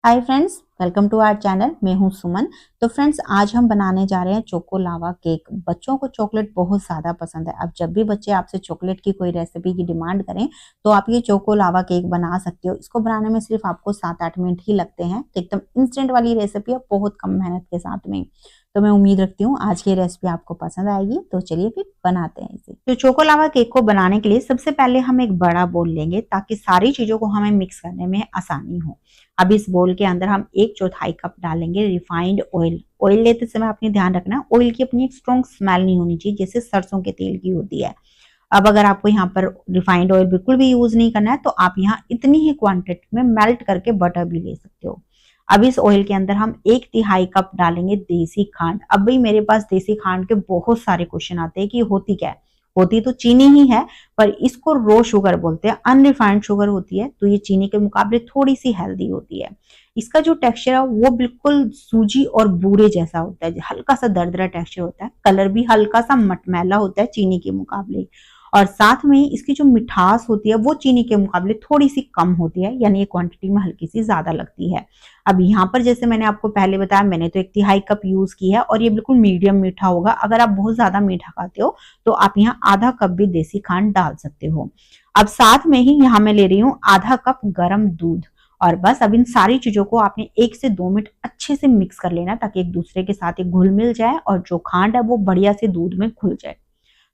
Hi friends, welcome to our channel. मैं हूं सुमन। तो फ्रेंड्स, आज हम बनाने जा रहे हैं चोको लावा केक। बच्चों को चॉकलेट बहुत ज़्यादा पसंद है। अब जब भी बच्चे आपसे चॉकलेट की कोई रेसिपी की डिमांड करें तो आप ये चोको लावा केक बना सकते हो। इसको बनाने में सिर्फ आपको 7-8 मिनट ही लगते हैं। तो एकदम इंस्टेंट वाली रेसिपी है, बहुत कम मेहनत के साथ में। तो मैं उम्मीद रखती हूँ आज की रेसिपी आपको पसंद आएगी। तो चलिए फिर बनाते हैं इसे। तो चोको लावा केक को बनाने के लिए सबसे पहले हम एक बड़ा बोल लेंगे ताकि सारी चीज़ों को हमें मिक्स करने में आसानी हो। अब इस बोल के अंदर हम 1/4 कप डालेंगे रिफाइंड ऑयल। ऑयल लेते समय आपने ध्यान रखना, ऑयल की अपनी एक स्ट्रॉन्ग स्मेल नहीं होनी चाहिए जैसे सरसों के तेल की होती है। अब अगर आपको यहाँ पर रिफाइंड ऑयल बिल्कुल भी यूज नहीं करना है तो आप यहाँ इतनी ही क्वांटिटी में मेल्ट करके बटर भी ले सकते हो। अब इस ऑयल के अंदर हम 1/3 कप डालेंगे देसी खांड। अब भाई मेरे पास देसी खांड के बहुत सारे क्वेश्चन आते हैं कि होती क्या है। होती तो चीनी ही है, पर इसको रो शुगर बोलते हैं, अनरिफाइंड शुगर होती है। तो ये चीनी के मुकाबले थोड़ी सी हेल्दी होती है। इसका जो टेक्सचर है वो बिल्कुल सूजी और बूरे जैसा होता है, हल्का सा दरदरा टेक्सचर होता है। कलर भी हल्का सा मटमैला होता है चीनी के मुकाबले। और साथ में इसकी जो मिठास होती है वो चीनी के मुकाबले थोड़ी सी कम होती है, यानी ये क्वांटिटी में हल्की सी ज्यादा लगती है। अब यहाँ पर जैसे मैंने आपको पहले बताया, मैंने तो 1/3 कप यूज की है और ये बिल्कुल मीडियम मीठा होगा। अगर आप बहुत ज्यादा मीठा खाते हो तो आप यहाँ आधा कप भी देसी खांड डाल सकते हो। अब साथ में ही यहाँ मैं ले रही हूँ आधा कप गर्म दूध। और बस अब इन सारी चीजों को आपने 1 से 2 मिनट अच्छे से मिक्स कर लेना ताकि एक दूसरे के साथ एक घुल मिल जाए और जो खांड है वो बढ़िया से दूध में घुल जाए।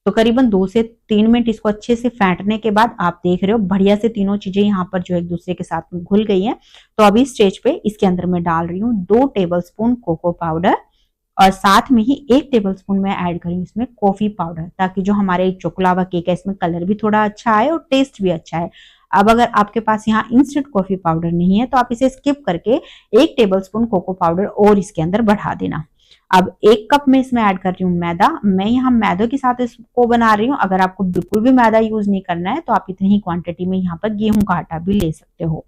तो करीबन 2 से 3 मिनट इसको अच्छे से फेंटने के बाद आप देख रहे हो बढ़िया से तीनों चीजें यहाँ पर जो एक दूसरे के साथ में घुल गई हैं। तो अभी स्टेज पे इसके अंदर मैं डाल रही हूँ 2 टेबलस्पून कोको पाउडर और साथ में ही 1 टेबलस्पून मैं ऐड करी इसमें कॉफी पाउडर, ताकि जो हमारे चोकोलावा केक है इसमें कलर भी थोड़ा अच्छा आए और टेस्ट भी अच्छा है। अब अगर आपके पास यहाँ इंस्टेंट कॉफी पाउडर नहीं है तो आप इसे स्किप करके 1 टेबलस्पून कोको पाउडर और इसके अंदर बढ़ा देना। अब 1 कप में इसमें ऐड कर रही हूँ मैदा। मैं यहाँ मैदे के साथ इसको बना रही हूँ। अगर आपको बिल्कुल भी मैदा यूज नहीं करना है तो आप इतनी ही क्वांटिटी में यहाँ पर गेहूं का आटा भी ले सकते हो।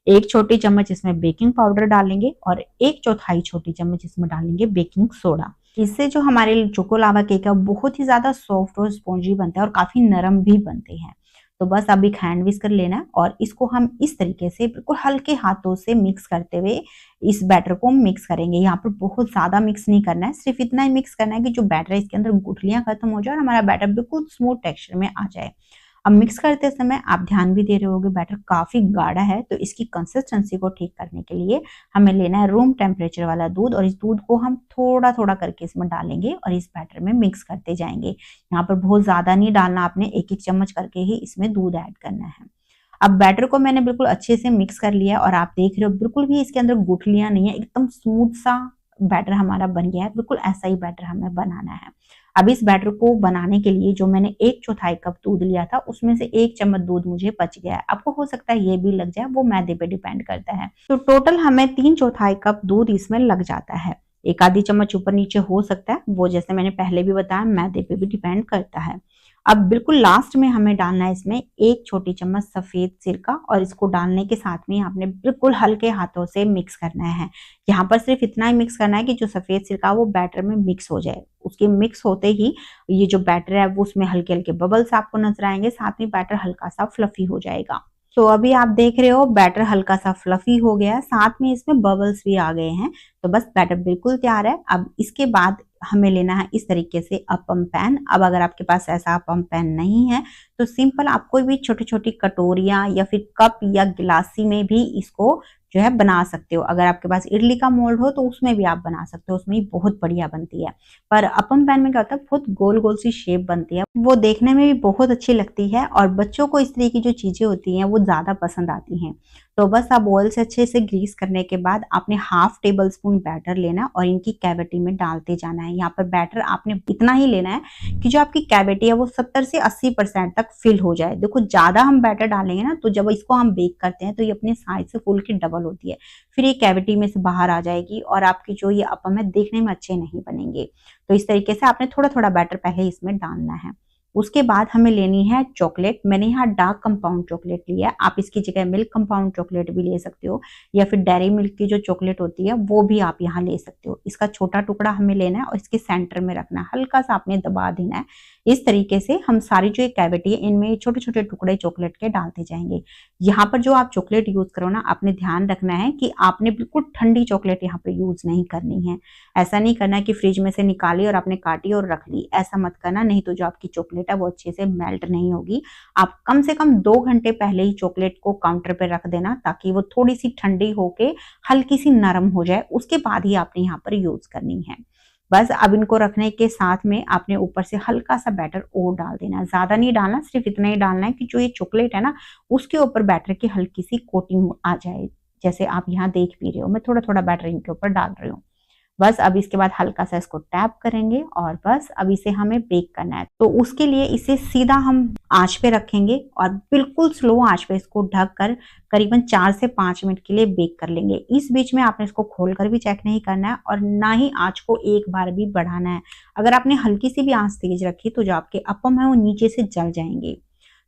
1 छोटी चम्मच इसमें बेकिंग पाउडर डालेंगे और 1/4 छोटी चम्मच इसमें डालेंगे बेकिंग सोडा। इससे जो हमारे चोको लावा केक है बहुत ही ज्यादा सॉफ्ट और स्पॉन्जी बनता है और काफी नरम भी बनते हैं। तो बस अभी हैंड विस्क कर लेना है और इसको हम इस तरीके से बिल्कुल हल्के हाथों से मिक्स करते हुए इस बैटर को मिक्स करेंगे। यहाँ पर बहुत ज्यादा मिक्स नहीं करना है, सिर्फ इतना ही मिक्स करना है कि जो बैटर है इसके अंदर गुठलियां खत्म हो जाए और हमारा बैटर बिल्कुल स्मूथ टेक्सचर में आ जाए। अब मिक्स करते समय आप ध्यान भी दे रहे होगे बैटर काफी गाढ़ा है, तो इसकी कंसिस्टेंसी को ठीक करने के लिए हमें लेना है रूम टेम्परेचर वाला दूध और इस दूध को हम थोड़ा थोड़ा करके इसमें डालेंगे और इस बैटर में मिक्स करते जाएंगे। यहाँ पर बहुत ज्यादा नहीं डालना, आपने 1-1 चम्मच करके ही इसमें दूध ऐड करना है। अब बैटर को मैंने बिल्कुल अच्छे से मिक्स कर लिया और आप देख रहे हो बिल्कुल भी इसके अंदर गुठलियां नहीं है, एकदम स्मूथ सा बैटर हमारा बन गया है। बिल्कुल ऐसा ही बैटर हमें बनाना है। अब इस बैटर को बनाने के लिए जो मैंने 1/4 कप दूध लिया था उसमें से 1 चम्मच दूध मुझे बच गया है। आपको हो सकता है ये भी लग जाए, वो मैदे पे डिपेंड करता है। तो टोटल हमें 3/4 कप दूध इसमें लग जाता है। एक आधी चम्मच ऊपर नीचे हो सकता है, वो जैसे मैंने पहले भी बताया मैदे पे भी डिपेंड करता है। अब बिल्कुल लास्ट में हमें डालना है इसमें 1 छोटी चम्मच सफेद सिरका और इसको डालने के साथ में आपने बिल्कुल हल्के हाथों से मिक्स करना है। यहाँ पर सिर्फ इतना ही मिक्स करना है कि जो सफेद सिरका वो बैटर में मिक्स हो जाए। उसके मिक्स होते ही ये जो बैटर है वो उसमें हल्के हल्के बबल्स आपको नजर आएंगे, साथ में बैटर हल्का सा फ्लफी हो जाएगा। तो अभी आप देख रहे हो बैटर हल्का सा फ्लफी हो गया है, साथ में इसमें बबल्स भी आ गए हैं। तो बस बैटर बिल्कुल तैयार है। अब इसके बाद हमें लेना है इस तरीके से अपम पैन। अब अगर आपके पास ऐसा अपम पैन नहीं है तो सिंपल आप कोई भी छोटी छोटी कटोरियां या फिर कप या गिलासी में भी इसको जो है बना सकते हो। अगर आपके पास इडली का मोल्ड हो तो उसमें भी आप बना सकते हो, उसमें भी बहुत बढ़िया बनती है। पर अपम पैन में क्या होता है, बहुत गोल गोल सी शेप बनती है, वो देखने में भी बहुत अच्छी लगती है और बच्चों को इस तरह की जो चीजें होती हैं वो ज्यादा पसंद आती हैं। तो बस आप ऑयल से अच्छे से ग्रीस करने के बाद आपने 1/2 टेबल स्पून बैटर लेना और इनकी कैविटी में डालते जाना है। यहाँ पर बैटर आपने इतना ही लेना है कि जो आपकी कैविटी है वो 70 से 80% तक फिल हो जाए। देखो ज्यादा हम बैटर डालेंगे ना तो जब इसको हम बेक करते हैं तो ये अपने साइज से फुल की डबल होती है, फिर ये कैविटी में से बाहर आ जाएगी और आपकी जो ये अपम है देखने में अच्छे नहीं बनेंगे। तो इस तरीके से आपने थोड़ा थोड़ा बैटर पहले इसमें डालना है। उसके बाद हमें लेनी है चॉकलेट। मैंने यहाँ डार्क कंपाउंड चॉकलेट ली है, आप इसकी जगह मिल्क कंपाउंड चॉकलेट भी ले सकते हो या फिर डेयरी मिल्क की जो चॉकलेट होती है वो भी आप यहाँ ले सकते हो। इसका छोटा टुकड़ा हमें लेना है और इसके सेंटर में रखना है, हल्का सा आपने दबा देना है। इस तरीके से हम सारी जो एक कैविटी है इनमें छोटे छोटे टुकड़े चॉकलेट के डालते जाएंगे। यहाँ पर जो आप चॉकलेट यूज करो ना, आपने ध्यान रखना है कि आपने बिल्कुल ठंडी चॉकलेट यहाँ पे यूज नहीं करनी है। ऐसा नहीं करना है कि फ्रिज में से निकाली और आपने काटी और रख ली, ऐसा मत करना, नहीं तो जो आपकी चॉकलेट है वो अच्छे से मेल्ट नहीं होगी। आप कम से कम 2 घंटे पहले ही चॉकलेट को काउंटर पे रख देना ताकि वो थोड़ी सी ठंडी होके हल्की सी नरम हो जाए, उसके बाद ही आपने यहाँ पर यूज करनी है। बस अब इनको रखने के साथ में आपने ऊपर से हल्का सा बैटर और डाल देना है, ज्यादा नहीं डालना, सिर्फ इतना ही डालना है कि जो ये चॉकलेट है ना उसके ऊपर बैटर की हल्की सी कोटिंग आ जाए। जैसे आप यहाँ देख भी रहे हो, मैं थोड़ा थोड़ा बैटर इनके ऊपर डाल रही हूँ। बस अब इसके बाद हल्का सा इसको टैप करेंगे और बस अब इसे हमें बेक करना है। तो उसके लिए इसे सीधा हम आंच पे रखेंगे और बिल्कुल स्लो आंच पे इसको ढक कर करीबन 4 से 5 मिनट के लिए बेक कर लेंगे। इस बीच में आपने इसको खोलकर भी चेक नहीं करना है और ना ही आंच को एक बार भी बढ़ाना है। अगर आपने हल्की सी भी आंच तेज रखी तो जो आपके अपम है वो नीचे से जल जाएंगे।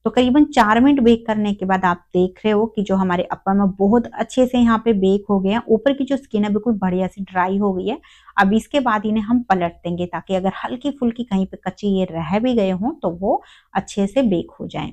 तो करीबन 4 मिनट बेक करने के बाद आप देख रहे हो कि जो हमारे अप्पम है बहुत अच्छे से यहाँ पे बेक हो गए हैं, ऊपर की जो स्किन है बिल्कुल बढ़िया सी ड्राई हो गई है। अब इसके बाद इन्हें हम पलट देंगे ताकि अगर हल्की फुल्की कहीं पे कच्चे ये रह भी गए हों तो वो अच्छे से बेक हो जाएं।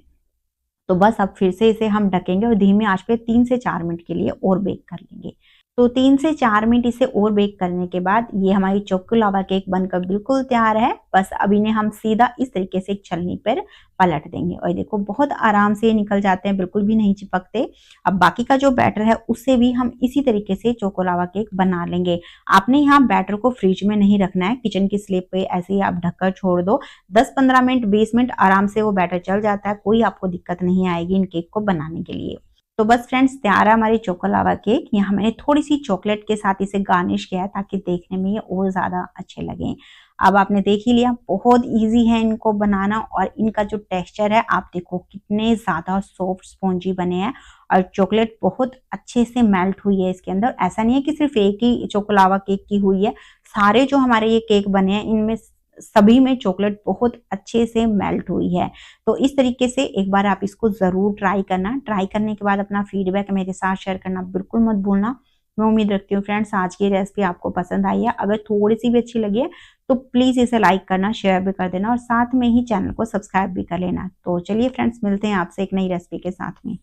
तो बस अब फिर से इसे हम ढकेंगे और धीमी आंच पे 3 से 4 मिनट के लिए और बेक कर लेंगे। तो 3 से 4 मिनट इसे और बेक करने के बाद ये हमारी चोको लावा केक बनकर बिल्कुल तैयार है। बस अब इन्हें हम सीधा इस तरीके से एक छलनी पर पलट देंगे और देखो बहुत आराम से ये निकल जाते हैं, बिल्कुल भी नहीं चिपकते। अब बाकी का जो बैटर है उससे भी हम इसी तरीके से चोको लावा केक बना लेंगे। आपने यहाँ बैटर को फ्रिज में नहीं रखना है, किचन की स्लैब पे ऐसे ही आप ढककर छोड़ दो। 10-15 मिनट 20 मिनट आराम से वो बैटर चल जाता है, कोई आपको दिक्कत नहीं आएगी इन केक को बनाने के लिए। तो बस फ्रेंड्स तैयार है हमारी चोको लावा केक। यहाँ मैंने थोड़ी सी चॉकलेट के साथ इसे गार्निश किया है ताकि देखने में ये और ज्यादा अच्छे लगे। अब आपने देख ही लिया, बहुत इजी है इनको बनाना और इनका जो टेक्सचर है आप देखो कितने ज्यादा सॉफ्ट स्पॉन्जी बने हैं और चॉकलेट बहुत अच्छे से मेल्ट हुई है इसके अंदर। ऐसा नहीं है कि सिर्फ एक ही चोको लावा केक की हुई है, सारे जो हमारे ये केक बने हैं इनमें सभी में चॉकलेट बहुत अच्छे से मेल्ट हुई है। तो इस तरीके से एक बार आप इसको जरूर ट्राई करना। ट्राई करने के बाद अपना फीडबैक मेरे साथ शेयर करना बिल्कुल मत भूलना। मैं उम्मीद रखती हूँ फ्रेंड्स आज की रेसिपी आपको पसंद आई है। अगर थोड़ी सी भी अच्छी लगी है तो प्लीज इसे लाइक करना, शेयर भी कर देना और साथ में ही चैनल को सब्सक्राइब भी कर लेना। तो चलिए फ्रेंड्स मिलते हैं आपसे एक नई रेसिपी के साथ में।